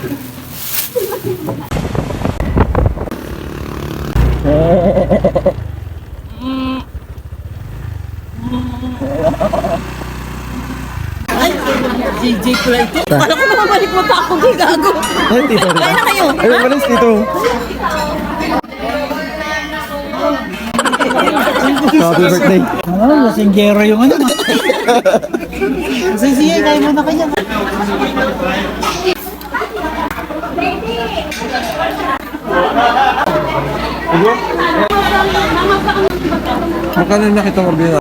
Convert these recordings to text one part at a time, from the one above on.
Ay, JJ pala ito. Kala ko namabalik mo pa ako, gago. Ay, tito. Kaya na kayo. Ay, malis dito. Happy birthday. Oh, lasinggero yung ano. Sige, kaya mo na kanya. Magkano na kita order?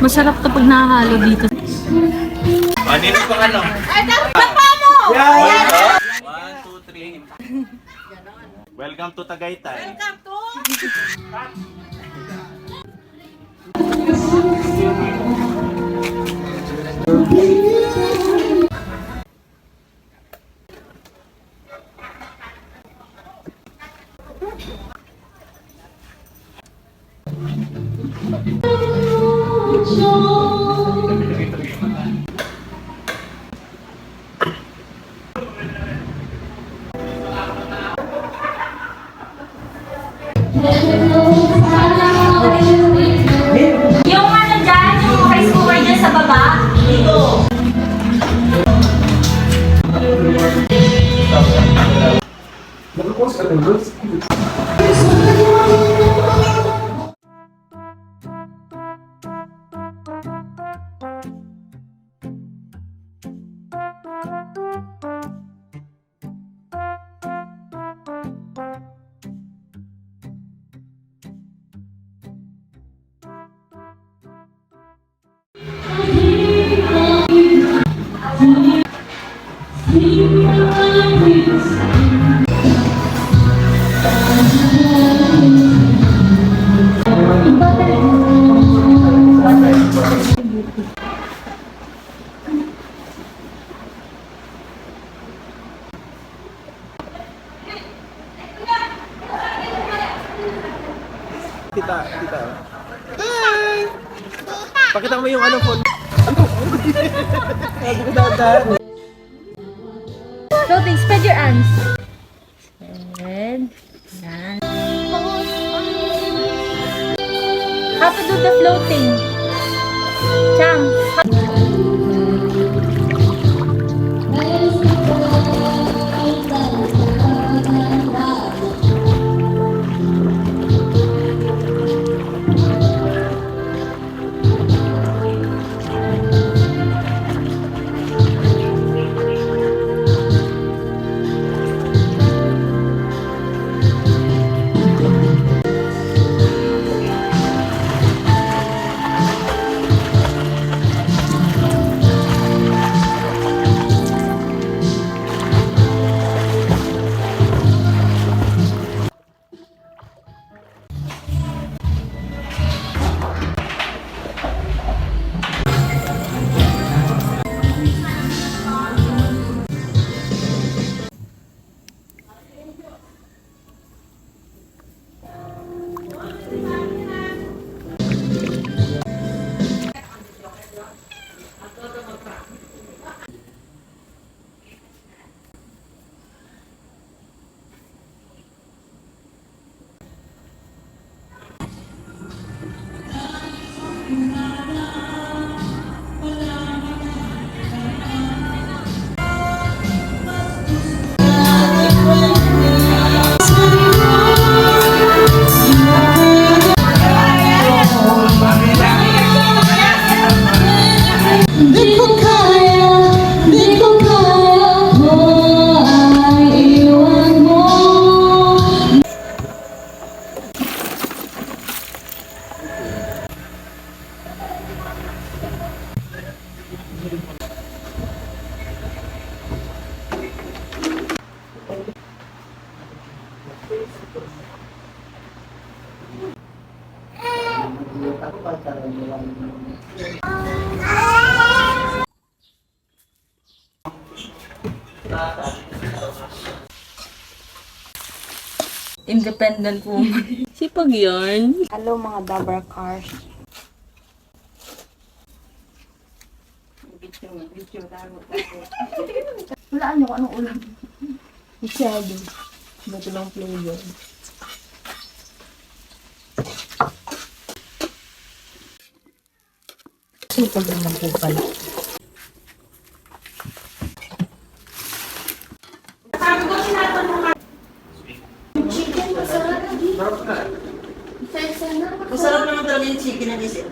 Masarap to pag nakahalo dito. Manino pang ano? Yeah! 1, 2, 3. Welcome to Tagaytay. Welcome to... Yung ano dyan, yung rice cooker dyan sa baba. Dito. Tita. Hi! Pakita mo yung ano phone. Sabi ko dadan. Floating, spread your arms. Spread. Yan. How to do the floating? Chang. Independent woman. Sipag yarn. Hello mga Dabra cars. Walaan niyo kung anong ulam. Masyado. Bato lang flavor. Sipag naman po pala. Masarap naman talaga yung chicken na isip.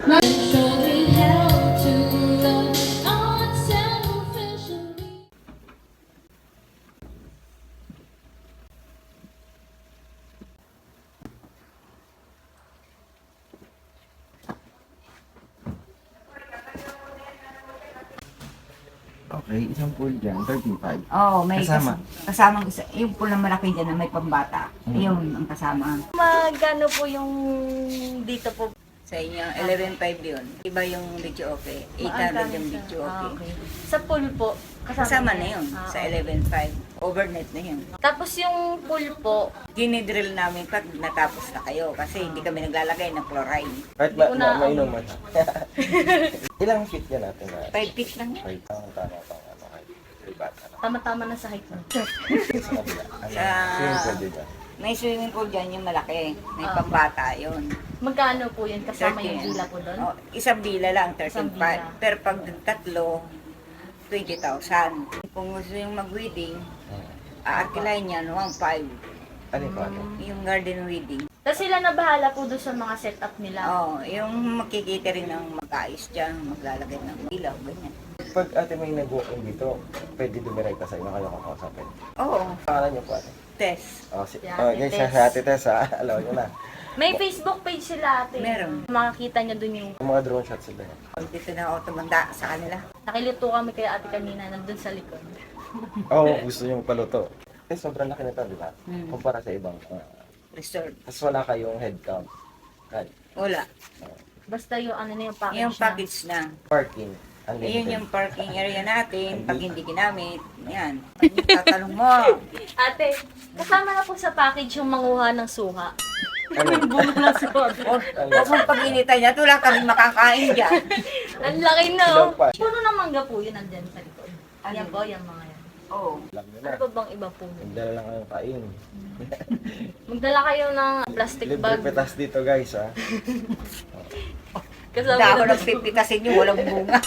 Okay, isang pool dyan, 35. Oo, may Kasama? kasamang isa. Yung pulang malaki dyan na may pambata. Yun ang kasama. Magkano po yung dito po? Sa inyo, 11.5 yun. Iba yung video okay. 800 yung video okay. Sa pool po, Kasama na niya? yun Ah, sa okay. 11.5. Overnight na yun. Tapos yung pool po, Dinidrill namin pag natapos na kayo kasi hindi kami naglalagay ng chlorine. Kahit Hindi ko na- mainom mo. Ilang feet yan natin na? 5 feet lang yan. Wait, tama. Kahit bata na. tama-tama na sa height mo. Sa kabila. Swimming pool din yan. May swimming pool dyan yung malaki. May pambata yun. Magkano po yun? Kasama 13. yung villa po doon? Oh, isang bila lang, Isang 13.5. bila. Pero pag tatlo, 20,000. Kung gusto yung mag-wedding, aarkilahin niya 1.5. Ano yung paano? Yung garden wedding. Tapos sila na bahala po doon sa mga setup nila. Oo, yung makikita rin ng mag-ayos dyan, maglalagay ng ilaw, ganyan. Pag ate may nag-walk-in dito, pwede dumiray ka sa inyo kayo kakausapin. Oo, Pangalan niyo po ate? test. Si Si Ate guys, Tess. sa ate Tess ha, alam niyo na. May Facebook page sila ate. Meron. Makakita niyo doon yung Yung mga drone shots sila. Dito na ako tumanda sa kanila. nakiluto kami kay ate kanina nandun sa likod. Gusto niyo paluto. Eh, sobrang laki nito, di ba? Kumpara sa ibang. Resort. Tapos wala kayong head count. Kahit Wala. Basta yung ano na yung package Yung package na. parking. Ayun Unlimited. yung parking area natin. Pag hindi ginamit, yan. Pag tatanong mo, Ate, kasama na po sa package yung manguha ng suha. Ano? Bunga ng suha. huwag mong pag-initay niya, wala kami makakain dyan. Ang laki na Ilaw oh. pa. Puno ng mangga po yun nandyan sa likod. Yan po, yung mga yan. Oo. Alam niyo Ano na. pa bang iba po? Magdala lang kayong kain. Magdala kayo ng plastic Libre bag. petas dito guys ha. Kasama Hindi ako na nagpipitasin yung walang bunga.